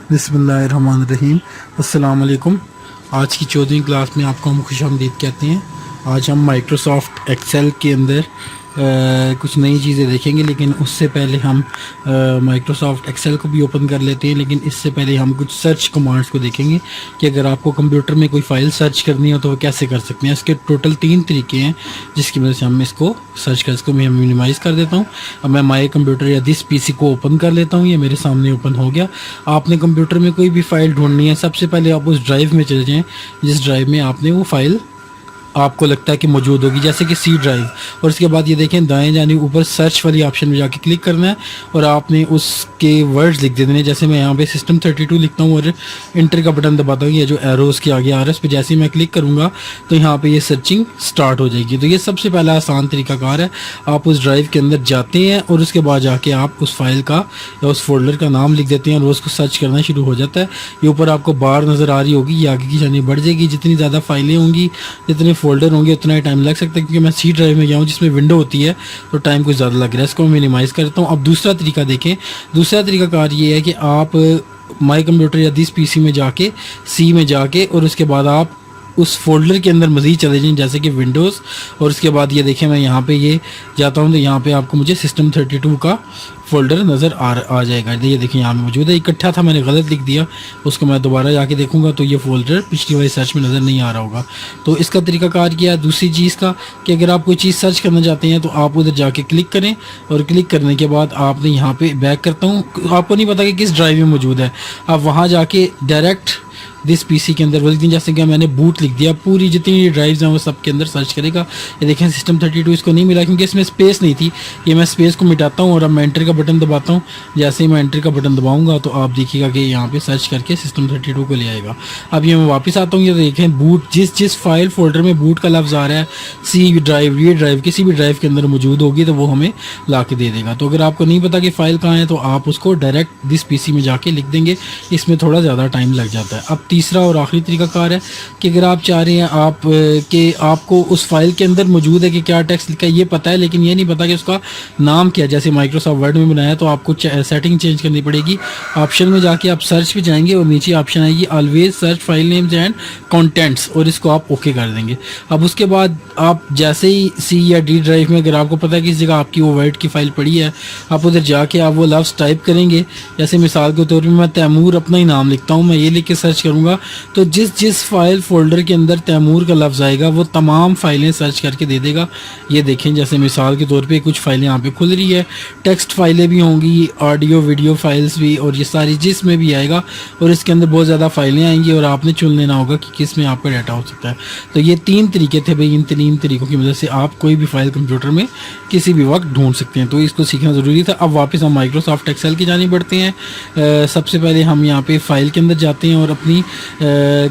बिस्मिल्लाहिर्रहमानिर्रहीम। अस्सलाम वालेकुम। आज की 14वीं क्लास में आपको हम खुशामदीद कहते हैं। आज हम माइक्रोसॉफ्ट एक्सेल के अंदर कुछ नई चीज़ें देखेंगे, लेकिन उससे पहले हम माइक्रोसॉफ्ट एक्सेल को भी ओपन कर लेते हैं। लेकिन इससे पहले हम कुछ सर्च कमांड्स को देखेंगे कि अगर आपको कंप्यूटर में कोई फ़ाइल सर्च करनी हो तो वो कैसे कर सकते हैं। इसके टोटल 3 तरीके हैं जिसकी वजह से हम इसको सर्च कर इसको मैं मिनिमाइज़ कर देता हूँ। अब मैं माई कंप्यूटर या दिस पीसी को ओपन कर लेता हूँ। ये मेरे सामने ओपन हो गया। आपने कंप्यूटर में कोई भी फ़ाइल ढूंढनी है, सबसे पहले आप उस ड्राइव में चले जाएँ जिस ड्राइव में आपने वो फ़ाइल आपको लगता है कि मौजूद होगी, जैसे कि सी ड्राइव। और उसके बाद ये देखें दाएं जाने ऊपर सर्च वाली ऑप्शन में जाके क्लिक करना है और आपने उसके वर्ड्स लिख देने हैं। जैसे मैं यहाँ पे सिस्टम 32 लिखता हूँ और इंटर का बटन दबाता हूँ। ये जो एरोस के आगे आ रहा है उस पर जैसे ही मैं क्लिक करूँगा तो यहाँ पे ये सर्चिंग स्टार्ट हो जाएगी। तो ये सबसे पहला आसान तरीकाकार है। आप उस ड्राइव के अंदर जाते हैं और उसके बाद जाके आप उस फाइल का या उस फोल्डर का नाम लिख देते हैं और उसको सर्च करना शुरू हो जाता है। ये ऊपर आपको बार नज़र आ रही होगी, ये आगे की जानी बढ़ जाएगी। जितनी ज़्यादा फाइलें होंगी, जितने फोल्डर होंगे, उतना ही टाइम लग सकता है। क्योंकि मैं सी ड्राइव में गया हूँ जिसमें विंडो होती है तो टाइम कुछ ज़्यादा लग रहा है। इसको मैं मिनिमाइज़ करता हूँ। अब दूसरा तरीका देखें। दूसरा तरीकाकार ये है कि आप माई कंप्यूटर या दिस पीसी में जाके सी में जाके और उसके बाद आप उस फोल्डर के अंदर मज़ीद चले जाएं, जैसे कि विंडोज़। और उसके बाद ये देखें मैं यहाँ पे ये जाता हूँ तो यहाँ पे आपको मुझे सिस्टम 32 का फ़ोल्डर नज़र आ जाएगा। ये देखें यहाँ में मौजूद है। इकट्ठा था, मैंने गलत लिख दिया। उसको मैं दोबारा जाके देखूँगा तो ये फ़ोल्डर पिछली वाली सर्च में नज़र नहीं आ रहा होगा। तो इसका तरीकाकार किया है दूसरी चीज़ का कि अगर आप कोई चीज़ सर्च करना चाहते हैं तो आप उधर जाके क्लिक करें और क्लिक करने के बाद आपने यहाँ पे बैक करता हूँ। आपको नहीं पता कि किस ड्राइव में मौजूद है, आप वहाँ जाके डायरेक्ट दिस पीसी के अंदर बोलती हैं। जैसे कि मैंने बूट लिख दिया, पूरी जितनी ड्राइव्स हैं वो सब के अंदर सर्च करेगा। ये देखें सिस्टम 32 इसको नहीं मिला क्योंकि इसमें स्पेस नहीं थी। ये मैं स्पेस को मिटाता हूँ और अब मैं एंटर का बटन दबाता हूँ। जैसे ही मैं एंटर का बटन दबाऊंगा तो आप देखिएगा कि यहाँ पे सर्च करके सिस्टम 32 को ले आएगा। अब ये मैं वापस आता हूँ। ये देखें बूट जिस फाइल फोल्डर में बूट का लफ्ज़ आ रहा है, सी ड्राइव, ये ड्राइव किसी भी ड्राइव के अंदर मौजूद होगी तो वो हमें ला के दे देगा। तो अगर आपको नहीं पता कि फ़ाइल कहाँ है तो आप उसको डायरेक्ट दिस पीसी में जाके लिख देंगे। इसमें थोड़ा ज़्यादा टाइम लग जाता है। अब तीसरा और आखिरी तरीकाकार है कि अगर आप चाह रहे हैं आप कि आपको उस फाइल के अंदर मौजूद है कि क्या टेक्स्ट लिखा है ये पता है, लेकिन ये नहीं पता कि उसका नाम क्या है। जैसे माइक्रोसॉफ्ट वर्ड में बनाया तो आपको सेटिंग चेंज करनी पड़ेगी। ऑप्शन में जाके आप सर्च पे जाएंगे और नीचे ऑप्शन आएगी always search file names and contents और इसको आप ओके कर देंगे। अब उसके बाद आप जैसे ही सी या डी ड्राइव में अगर आपको पता है कि इस जगह आपकी वो वर्ड की फ़ाइल पड़ी है, आप उधर जाके आप वो लफ्ज़ टाइप करेंगे। जैसे मिसाल के तौर पर मैं तैमूर अपना ही नाम लिखता हूँ, मैं ये लिख के सर्च करूँगा तो जिस फाइल फोल्डर के अंदर तैमूर का लफ्ज़ आएगा वो तमाम फाइलें सर्च करके दे देगा। ये देखें जैसे मिसाल के तौर पे कुछ फाइलें यहाँ पे खुल रही है, टेक्स्ट फाइलें भी होंगी, ऑडियो वीडियो फाइल्स भी, और ये सारी जिसमें भी आएगा और इसके अंदर बहुत ज़्यादा फाइलें आएंगी और आपने चुन लेना होगा कि किस में आपका डाटा हो सकता है। तो ये 3 तरीके थे भाई। इन 3 तरीक़ों की वजह से आप कोई भी फ़ाइल कंप्यूटर में किसी भी वक्त ढूंढ सकते हैं। तो इसको सीखना ज़रूरी था। अब वापस हम माइक्रोसॉफ्ट एक्सेल की जानिब बढ़ते हैं। सबसे पहले हम यहाँ पे फ़ाइल के अंदर जाते हैं और अपनी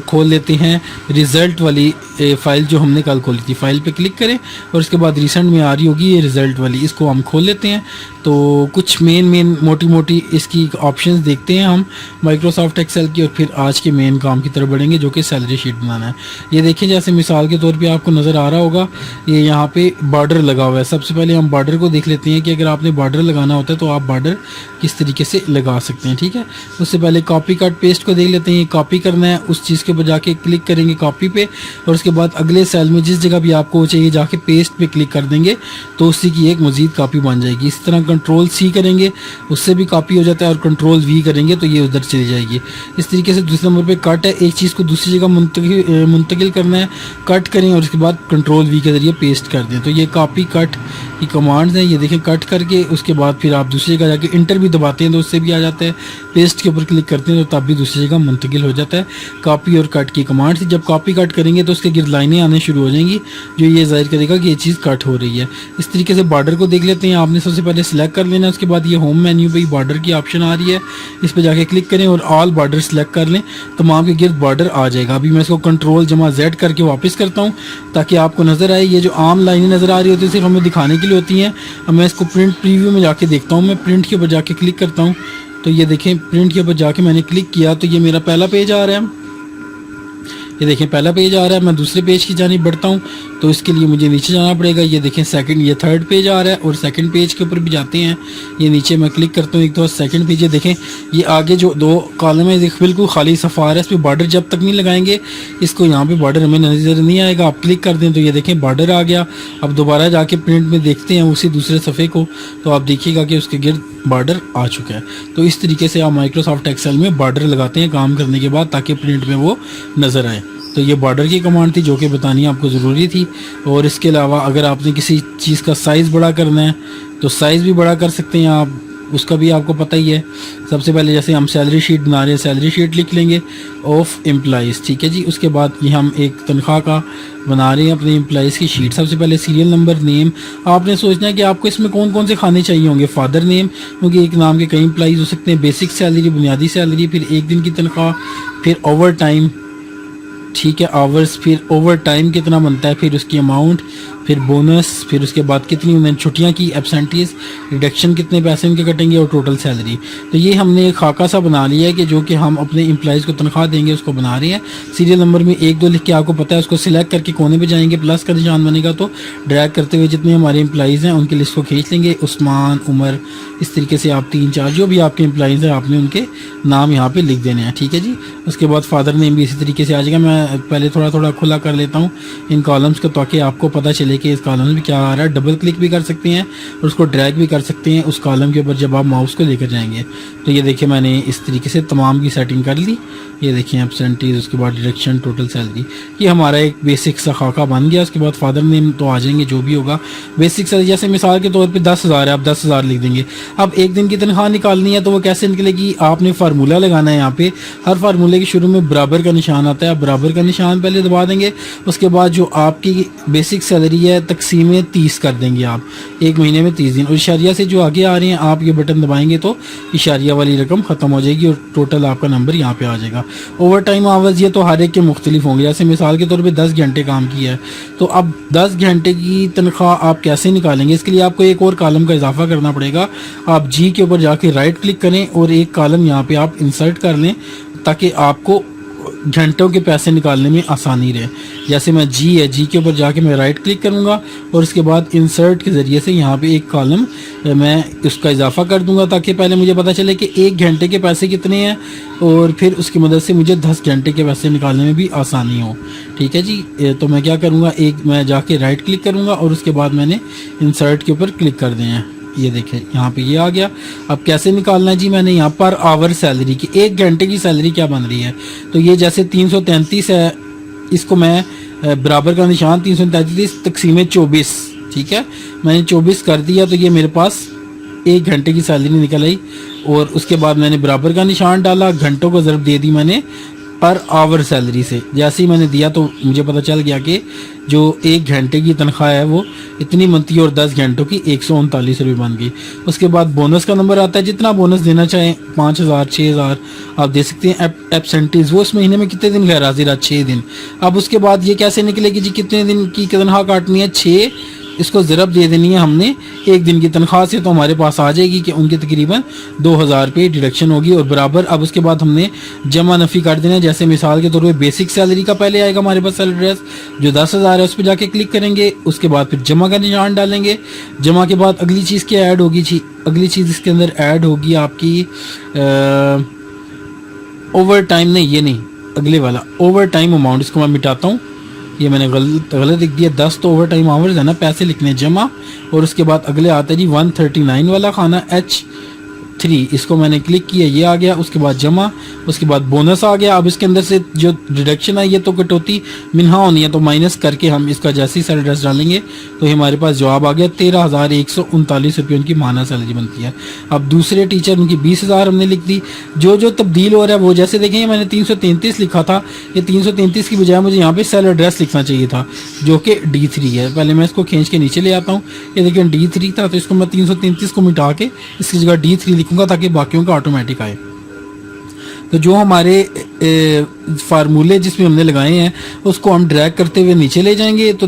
खोल लेते हैं रिज़ल्ट वाली फ़ाइल जो हमने कल खोली थी। फ़ाइल पे क्लिक करें और उसके बाद रिसेंट में आ रही होगी ये रिज़ल्ट वाली, इसको हम खोल लेते हैं। तो कुछ मेन मोटी इसकी ऑप्शंस देखते हैं हम माइक्रोसॉफ्ट एक्सेल की और फिर आज के मेन काम की तरफ बढ़ेंगे जो कि सैलरी शीट बनाना है। ये देखिए जैसे मिसाल के तौर पे आपको नज़र आ रहा होगा ये यहाँ पे बॉर्डर लगा हुआ है। सबसे पहले हम बॉर्डर को देख लेते हैं कि अगर आपने बॉर्डर लगाना होता है तो आप बॉर्डर किस तरीके से लगा सकते हैं। ठीक है, उससे पहले कॉपी कट पेस्ट को देख लेते हैं। कॉपी करना है, उस चीज़ के ऊपर जाके क्लिक करेंगे कॉपी पे और उसके बाद अगले सेल में जिस जगह भी आपको चाहिए जाके पेस्ट पे क्लिक कर देंगे तो उसी की एक मज़ीद कॉपी बन जाएगी। इस तरह कंट्रोल सी करेंगे उससे भी कॉपी हो जाता है और कंट्रोल वी करेंगे तो ये उधर चली जाएगी। इस तरीके से दूसरे नंबर पे कट है, एक चीज़ को दूसरी जगह मुंतकिल करना है, कट करें और उसके बाद कंट्रोल वी के ज़रिए पेस्ट कर दें। तो ये कॉपी कट की कमांड्स हैं। ये देखें कट करके उसके बाद फिर आप दूसरी जगह जाके इंटर भी दबाते हैं तो उससे भी आ जाता है, पेस्ट के ऊपर क्लिक करते हैं तो तब भी दूसरी जगह मुंतकिल हो जाता है। कॉपी और कट की कमांड थी। जब कॉपी कट करेंगे तो उसके गिर्द लाइनें आने शुरू हो जाएंगी जो ये जाहिर करेगा कि ये चीज़ कट हो रही है। इस तरीके से बॉर्डर को देख लेते हैं। आपने सबसे पहले सिलेक्ट कर लेना है, उसके बाद ये होम मेन्यू पे बॉर्डर की ऑप्शन आ रही है, इस पर जाके क्लिक करें और ऑल बॉर्डर सेलेक्ट कर लें, तमाम के गिर्द बॉर्डर आ जाएगा। अभी मैं इसको कंट्रोल जमा जेड करके वापस करता हूँ ताकि आपको नज़र आए। ये जो आम लाइनें नज़र आ रही होती है सिर्फ हमें दिखाने के लिए होती हैं। अब मैं इसको प्रिंट प्रीव्यू में जाके देखता हूँ। मैं प्रिंट के ऊपर जाके क्लिक करता हूँ तो ये देखें प्रिंट के ऊपर जाके मैंने क्लिक किया तो ये मेरा पहला पेज आ रहा है। ये देखें पहला पेज आ रहा है, मैं दूसरे पेज की जानिब बढ़ता हूँ तो इसके लिए मुझे नीचे जाना पड़ेगा। ये देखें सेकंड, ये थर्ड पेज आ रहा है और सेकंड पेज के ऊपर भी जाते हैं। ये नीचे मैं क्लिक करता हूँ एक तो सेकंड पेज, ये देखें ये आगे जो दो कॉलम है बिल्कुल खाली सफ़ा आ रहा है। इस पर बॉर्डर जब तक नहीं लगाएंगे इसको यहाँ पे बॉर्डर हमें नज़र नहीं आएगा। आप क्लिक कर दें तो ये देखें बॉर्डर आ गया। अब दोबारा जाके प्रिंट में देखते हैं उसी दूसरे सफ़े को, तो आप देखिएगा कि उसके गिर्द बॉर्डर आ चुका है। तो इस तरीके से आप माइक्रोसॉफ्ट एक्सेल में बॉर्डर लगाते हैं काम करने के बाद, ताकि प्रिंट में वो नज़र आए। तो ये बॉर्डर की कमांड थी जो कि बतानी आपको ज़रूरी थी। और इसके अलावा अगर आपने किसी चीज़ का साइज़ बड़ा करना है तो साइज़ भी बड़ा कर सकते हैं आप, उसका भी आपको पता ही है। सबसे पहले जैसे हम सैलरी शीट बना रहे हैं, सैलरी शीट लिख लेंगे ऑफ एम्प्लॉइज़, ठीक है जी। उसके बाद ये हम एक तनख्वाह का बना रहे हैं अपने एम्प्लॉइज़ की शीट। सबसे पहले सीरियल नंबर, नेम, आपने सोचना है कि आपको इसमें कौन कौन से खाने चाहिए होंगे। फादर नेम, क्योंकि एक नाम के कई एम्प्लॉइज़ हो सकते हैं। बेसिक सैलरी, बुनियादी सैलरी, फिर एक दिन की तनख्वाह, फिर ओवर टाइम, ठीक है, आवर्स, फिर ओवर टाइम कितना बनता है, फिर उसकी अमाउंट, फिर बोनस, फिर उसके बाद कितनी उन्होंने छुट्टियां की, एब्सेंटीज, रिडक्शन कितने पैसे उनके कटेंगे और टोटल सैलरी। तो ये हमने एक खाका सा बना लिया है कि जो कि हम अपने एम्प्लॉइज़ को तनख्वाह देंगे उसको बना रहे हैं। सीरियल नंबर में 1 2 लिख के आपको पता है, उसको सिलेक्ट करके कोने पे जाएंगे, प्लस का निशान बनेगा तो ड्रैग करते हुए जितने हमारे एम्प्लॉइज़ हैं उनकी लिस्ट को खींच लेंगे। उस्मान, उमर, इस तरीके से आप 3 4 जो भी आपके एम्प्लॉइज़ हैं आपने उनके नाम यहाँ पर लिख देने हैं, ठीक है जी। उसके बाद फादर नेम भी इसी तरीके से आ जाएगा। मैं पहले थोड़ा थोड़ा खुला कर लेता हूँ इन कॉलम्स को ताकि आपको पता चले कि इस कॉलम में क्या आ रहा है। डबल क्लिक भी कर सकते हैं और उसको ड्रैग भी कर सकते हैं उस कॉलम के ऊपर जब आप माउस को लेकर जाएंगे। तो ये देखिए मैंने इस तरीके से तमाम की सेटिंग कर ली। ये देखिए एब्सेंटीज, उसके बाद डिडक्शन, टोटल सैलरी, ये हमारा एक बेसिक सा खाका बन गया। उसके बाद फादर नेम तो आ जाएंगे जो भी होगा। बेसिक सैलरी जैसे मिसाल के तौर पे 10,000 है, आप 10,000 लिख देंगे। अब एक दिन की तनख्वाह निकालनी है तो वो कैसे निकलेगी, आपने फार्मूला लगाना है। यहाँ पे हर फार्मूले के शुरू में बराबर का निशान आता है, आप बराबर का निशान पहले दबा देंगे। उसके बाद जो आपकी बेसिक सैलरी है तकसीम 30 कर देंगे आप, एक महीने में 30 दिन। और इशारिया से जो आगे आ रहे हैं आप ये बटन दबाएंगे तो इशारिया वाली रकम ख़त्म हो जाएगी और टोटल आपका नंबर यहाँ पे आ जाएगा। ओवर टाइम आवर्स ये तो हर एक के मुख्तलिफ होंगे। जैसे मिसाल के तौर पे 10 घंटे काम किया है तो अब 10 घंटे की तनख्वाह आप कैसे निकालेंगे, इसके लिए आपको एक और कॉलम का इजाफा करना पड़ेगा। आप जी के ऊपर जाके राइट क्लिक करें और एक कॉलम यहाँ पे आप इंसर्ट कर लें ताकि आपको घंटों के पैसे निकालने में आसानी रहे। जैसे मैं जी है, जी के ऊपर जाके मैं राइट क्लिक करूँगा और उसके बाद इंसर्ट के ज़रिए से यहाँ पे एक कॉलम मैं उसका इजाफा कर दूँगा ताकि पहले मुझे पता चले कि 1 घंटे के पैसे कितने हैं और फिर उसकी मदद से मुझे 10 घंटे के पैसे निकालने में भी आसानी हो, ठीक है जी। तो मैं क्या करूँगा, एक मैं जाके राइट क्लिक करूँगा और उसके बाद मैंने इंसर्ट के ऊपर क्लिक कर दें। ये देखें यहाँ पे ये आ गया। अब कैसे निकालना है जी, मैंने यहाँ पर आवर सैलरी की 1 घंटे की सैलरी क्या बन रही है, तो ये जैसे 333 है, इसको मैं बराबर का निशान 333 तकसीम 24, ठीक है, मैंने 24 कर दिया तो ये मेरे पास 1 घंटे की सैलरी निकल आई। और उसके बाद मैंने बराबर का निशान डाला, घंटों को ज़रब दे दी मैंने पर आवर सैलरी से। जैसे ही मैंने दिया तो मुझे पता चल गया कि जो 1 घंटे की तनख्वाह है वो इतनी बनती है और 10 घंटों की 139 रुपये बन गई। उसके बाद बोनस का नंबर आता है, जितना बोनस देना चाहें 5,000 6,000 आप दे सकते हैं। एब्सेंटीज वो इस महीने में कितने दिन गैर हाजिर, 6 दिन। अब उसके बाद ये कैसे निकलेगी जी, कितने दिन की तनख्वाह काटनी है, 6, इसको ज़रब दे देनी है हमने 1 दिन की तनख्वाह से, तो हमारे पास आ जाएगी कि उनकी तकरीबन 2,000 रुपये डिडक्शन होगी और बराबर। अब उसके बाद हमने जमा नफ़ी कर देना है। जैसे मिसाल के तौर पे बेसिक सैलरी का पहले आएगा हमारे पास सैलरी ड्रेस जो 10,000 है, उस पर जाके क्लिक करेंगे। उसके बाद फिर जमा का निशान डालेंगे। जमा के बाद अगली चीज़ क्या ऐड होगी जी, अगली चीज़ इसके अंदर ऐड होगी आपकी ओवर टाइम, नहीं ये नहीं, अगले वाला ओवर टाइम अमाउंट। इसको मैं मिटाता हूँ, ये मैंने गलत लिख दिया। 10 तो ओवर टाइम आवर्स है ना, पैसे लिखने जमा। और उसके बाद अगले आता है जी 139 वाला खाना H3, इसको मैंने क्लिक किया, ये आ गया। उसके बाद जमा, उसके बाद बोनस आ गया। अब इसके अंदर से जो डिडक्शन है ये तो कटौती मिन्हा होनी है, तो माइनस करके हम इसका जैसे ही सैलरी ड्रेस डालेंगे तो हमारे पास जवाब आ गया 13,139 रुपये उनकी माना सैलरी बनती है। अब दूसरे टीचर उनकी 20,000 हमने लिख दी। जो जो तब्दील हो रहा है वो जैसे देखेंगे मैंने 333 लिखा था, ये 333 की बजाय मुझे यहाँ पे सैलरी ड्रेस लिखना चाहिए था जो कि D3 है। पहले मैं इसको खींच के नीचे ले आता हूँ, ये देखिए D3 था, तो इसको मैं 333 को मिटा के इसकी जगह D3 लिखूंगा ताकि बाकियों का ऑटोमेटिक आए। तो जो हमारे फार्मूले जिसमें हमने लगाए हैं उसको हम ड्रैग करते हुए नीचे ले जाएंगे तो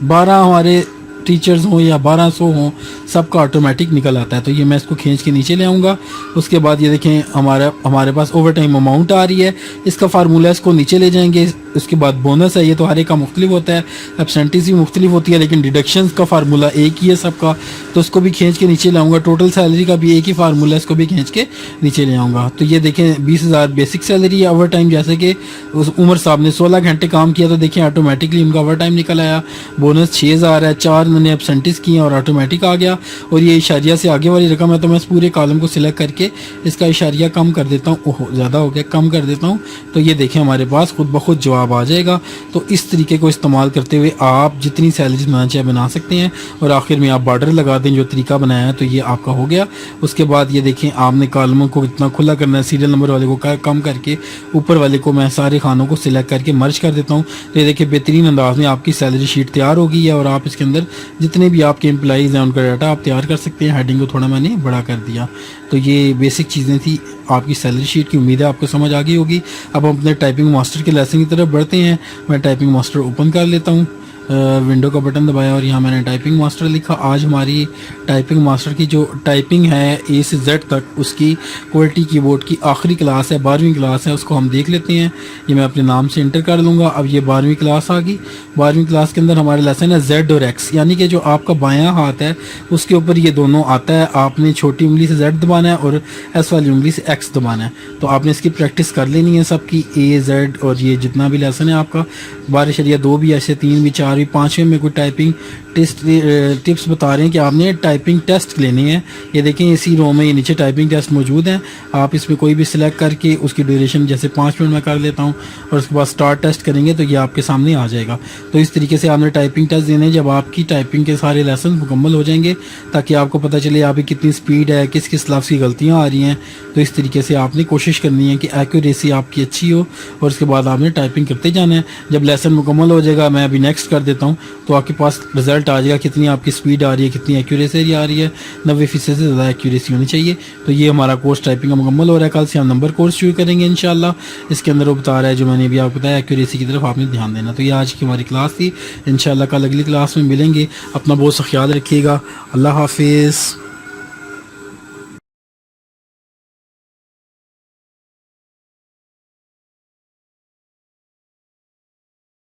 12 हमारे टीचर्स हों या 1200 हों, सबका ऑटोमेटिक निकल आता है। तो ये मैं इसको खींच के नीचे ले आऊँगा। उसके बाद ये देखें हमारे पास ओवर टाइम अमाउंट आ रही है, इसका फार्मूला इसको नीचे ले जाएंगे। उसके बाद बोनस है, ये तो हर एक का मुख्तलिफ होता है, एब्सेंटीज भी मुख्तलिफ होती है, लेकिन डिडक्शंस का फार्मूला एक ही है सबका, तो उसको भी खींच के नीचे लाऊंगा। टोटल सैलरी का भी एक ही फार्मूला, इसको भी खींच के नीचे ले आऊँगा। तो ये देखें 20,000 बेसिक सैलरी है। ओवर टाइम जैसे कि उस उमर साहब ने 16 घंटे काम किया तो देखें ऑटोमेटिकली उनका ओवर टाइम निकल आया। बोनस 6,000 है, 4 उन्होंने एब्सेंटीज किए और ऑटोमेटिक आ गया। और ये इशारिया से आगे वाली रकम है, तो मैं इस पूरे कॉलम को सिलेक्ट करके इसका इशारिया कम कर देता हूँ। ओहो ज़्यादा हो गया, कम कर देता हूँ। तो ये देखें हमारे पास खुद ब खुद जवाब आ जाएगा। तो इस तरीके को इस्तेमाल करते हुए आप जितनी सैलरीज बनाना चाहे बना सकते हैं। और आखिर में आप बॉर्डर लगा दें जो तरीका बनाया है, तो ये आपका हो गया। उसके बाद ये देखें आपने कॉलमों को इतना खुला करना है, सीरियल नंबर वाले को कम करके ऊपर वाले को मैं सारे खानों को सिलेक्ट करके मर्ज कर देता हूँ। तो ये देखिए बेहतरीन अंदाज में आपकी सैलरी शीट तैयार हो गई है। और आप इसके अंदर जितने भी आपके एम्प्लॉइज़ हैं उनका डाटा आप तैयार कर सकते हैं। हेडिंग को थोड़ा मैंने बड़ा कर दिया। तो ये बेसिक चीज़ें थी आपकी सैलरी शीट की, उम्मीद है आपको समझ आ गई होगी। अब हम अपने टाइपिंग मास्टर के लेसन की तरफ बढ़ते हैं। मैं टाइपिंग मास्टर ओपन कर लेता हूँ, विंडो का बटन दबाया और यहाँ मैंने टाइपिंग मास्टर लिखा। आज हमारी टाइपिंग मास्टर की जो टाइपिंग है ए से जेड तक, उसकी क्वालिटी कीबोर्ड की आखिरी क्लास है, 12वीं क्लास है, उसको हम देख लेते हैं। ये मैं अपने नाम से इंटर कर लूँगा। अब ये 12वीं क्लास आ गई। 12वीं क्लास के अंदर हमारे लेसन है जेड और एक्स, यानी कि जो आपका बायां हाथ है उसके ऊपर ये दोनों आता है। आपने छोटी उंगली से जेड दबाना है और एस वाली उंगली से एक्स दबाना है। तो आपने इसकी प्रैक्टिस कर लेनी है सबकी, ए जेड और ये जितना भी लेसन है आपका 12/2 भी, ऐसे 3 भी, 4 भी, 5वें में कोई टाइपिंग टिप्स बता रहे हैं कि आपने टाइपिंग टेस्ट लेने हैं। ये देखें इसी रो में ये नीचे टाइपिंग टेस्ट मौजूद हैं। आप इसमें कोई भी सिलेक्ट करके उसकी ड्यूरेशन जैसे 5 मिनट में कर लेता हूँ और उसके बाद स्टार्ट टेस्ट करेंगे तो ये आपके सामने आ जाएगा। तो इस तरीके से आपने टाइपिंग टेस्ट देने जब आपकी टाइपिंग के सारे लेसन मुकम्मल हो जाएंगे, ताकि आपको पता चले आपकी कितनी स्पीड है, किस किस लफ्ज़ की गलतियाँ आ रही हैं। तो इस तरीके से आपने कोशिश करनी है कि एक्यूरेसी आपकी अच्छी हो और उसके बाद आपने टाइपिंग करते जाना है। जब लेसन मुकम्मल हो जाएगा, मैं अभी नेक्स्ट कर देता हूँ, तो आपके पास रिजल्ट आ जाएगा कितनी आपकी स्पीड आ रही है, कितनी एक्यूरेसी आ रही है। 90% से ज़्यादा एक्यूरेसी होनी चाहिए। तो ये हमारा कोर्स टाइपिंग का मुकम्मल हो रहा है। कल से हम नंबर कोर्स शुरू करेंगे इंशाल्लाह। इसके अंदर वो बता रहा है जो मैंने अभी आपको बताया, एक्यूरेसी की तरफ आपने ध्यान देना। तो ये आज की हमारी क्लास थी। इंशाल्लाह कल अगली क्लास में मिलेंगे। अपना बहुत सा ख्याल रखिएगा। अल्लाह हाफिज़।